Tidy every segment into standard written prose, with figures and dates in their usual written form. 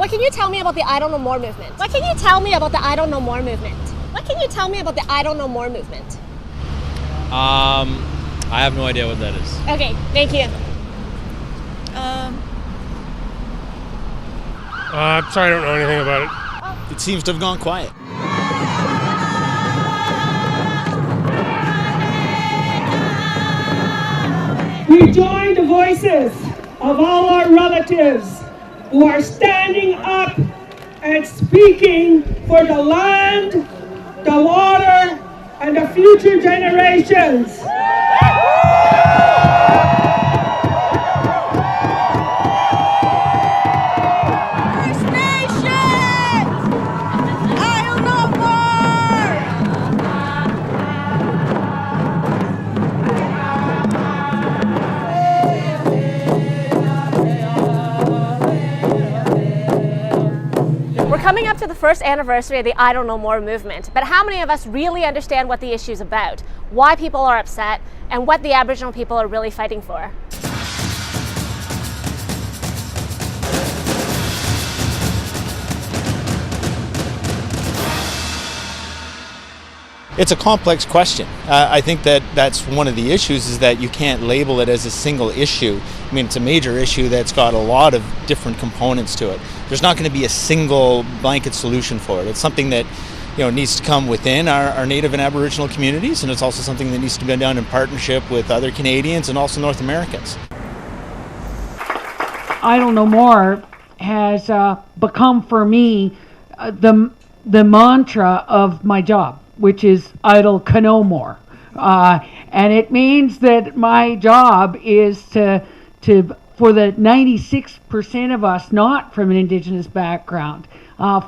What can you tell me about the I Don't Know More movement? What can you tell me about the I Don't Know More movement? What can you tell me about the I Don't Know More movement? I have no idea what that is. Okay, thank you. I'm sorry, I don't know anything about it. It seems to have gone quiet. We join the voices of all our relatives who are standing up and speaking for the land, the water, and the future generations. We're coming up to the first anniversary of the I Don't Know More movement, but how many of us really understand what the issue is about, why people are upset, and what the Aboriginal people are really fighting for? It's a complex question. I think that's one of the issues, is that you can't label it as a single issue. I mean, it's a major issue that's got a lot of different components to it. There's not going to be a single blanket solution for it. It's something that needs to come within our Native and Aboriginal communities, and it's also something that needs to be done in partnership with other Canadians and also North Americans. I Don't Know More has become for me the mantra of my job, which is Idle Can No More. And it means that my job is to for the 96% of us not from an Indigenous background,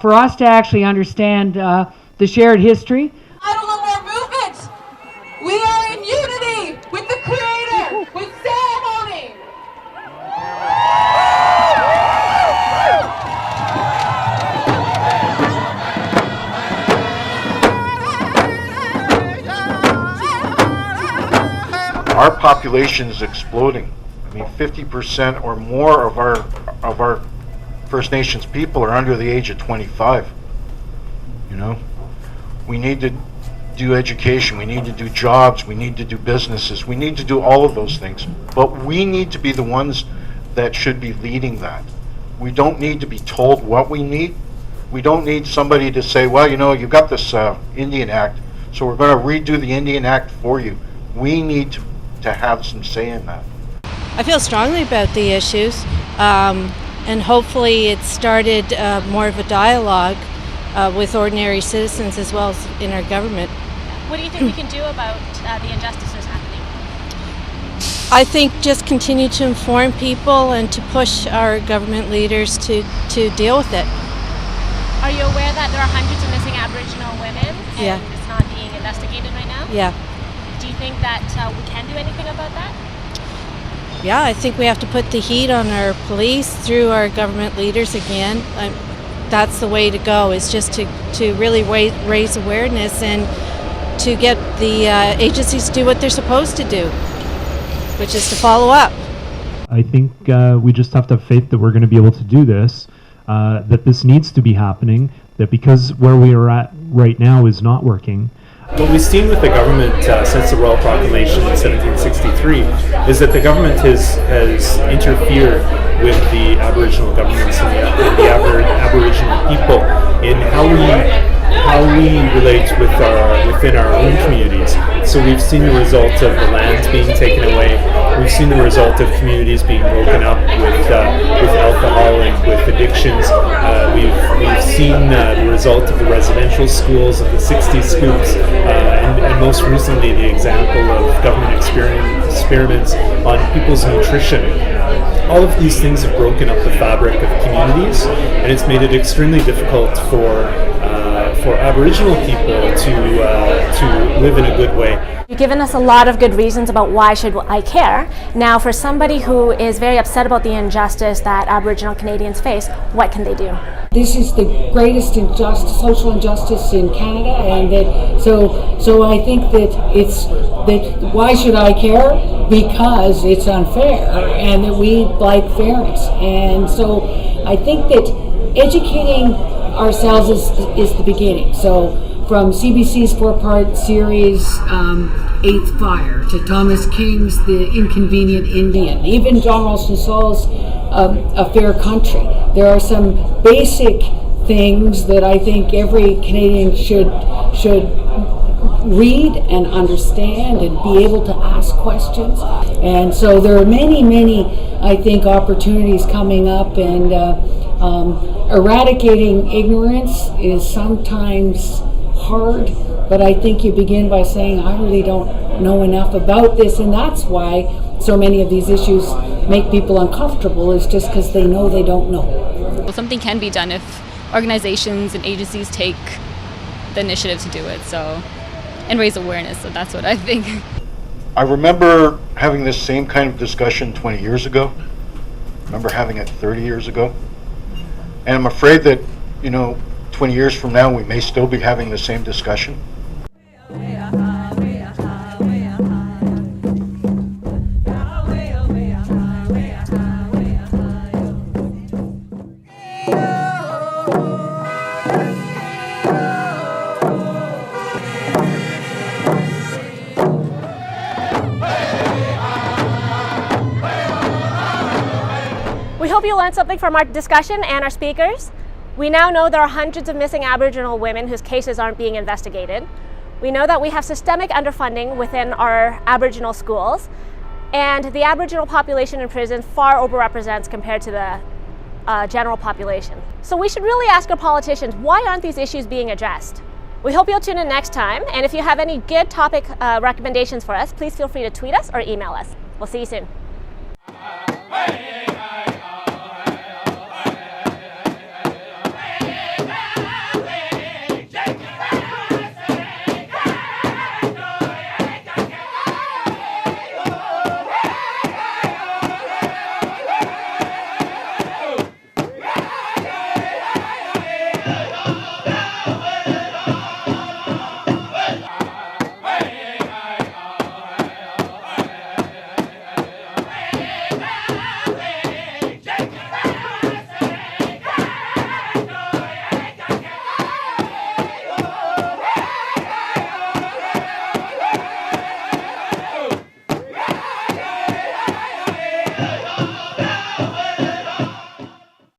for us to actually understand the shared history. I Don't Know More movement. We are in unity with the Creator, with ceremony. Our population is exploding. I mean, 50% or more of our First Nations people are under the age of 25. We need to do education, we need to do jobs, we need to do businesses, we need to do all of those things. But we need to be the ones that should be leading that. We don't need to be told what we need. We don't need somebody to say, well, you've got this Indian Act, so we're going to redo the Indian Act for you. We need to have some say in that. I feel strongly about the issues, and hopefully it started more of a dialogue with ordinary citizens as well as in our government. What do you think we can do about the injustices happening? I think just continue to inform people and to push our government leaders to deal with it. Are you aware that there are hundreds of missing Aboriginal women and Yeah. it's not being investigated right now? Yeah. Do you think that we can do anything about that? Yeah, I think we have to put the heat on our police through our government leaders again. That's the way to go, is just to really raise awareness and to get the agencies to do what they're supposed to do, which is to follow up. I think we just have to have faith that we're going to be able to do this, that this needs to be happening, that because where we are at right now is not working. What we've seen with the government since the Royal Proclamation in 1763 is that the government has interfered with the Aboriginal governments and the Aboriginal people in how we relate within our own communities. So we've seen the result of the lands being taken away. We've seen the result of communities being broken up with alcohol and with addictions. We've seen the result of the residential schools of the 60s scoops, and most recently the example of government experiments on people's nutrition. All of these things have broken up the fabric of communities, and it's made it extremely difficult for Aboriginal people to live in a good way. You've given us a lot of good reasons about why should I care. Now, for somebody who is very upset about the injustice that Aboriginal Canadians face, what can they do? This is the greatest social injustice in Canada, and so I think that why should I care? Because it's unfair, and that we like fairness, and so I think that educating ourselves is the beginning. So from CBC's 4-part series, Eighth Fire, to Thomas King's The Inconvenient Indian, even John Ralston Saul's A Fair Country. There are some basic things that I think every Canadian should read and understand and be able to ask questions. And so there are many, I think, opportunities coming up, and eradicating ignorance is sometimes hard, but I think you begin by saying, I really don't know enough about this, and that's why so many of these issues make people uncomfortable, is just because they know they don't know. Well, something can be done if organizations and agencies take the initiative to do it, and raise awareness, so that's what I think. I remember having this same kind of discussion 20 years ago. I remember having it 30 years ago. And I'm afraid that, 20 years from now, we may still be having the same discussion. We hope you learned something from our discussion and our speakers. We now know there are hundreds of missing Aboriginal women whose cases aren't being investigated. We know that we have systemic underfunding within our Aboriginal schools, and the Aboriginal population in prison far overrepresents compared to the general population. So we should really ask our politicians, why aren't these issues being addressed? We hope you'll tune in next time, and if you have any good topic recommendations for us, please feel free to tweet us or email us. We'll see you soon.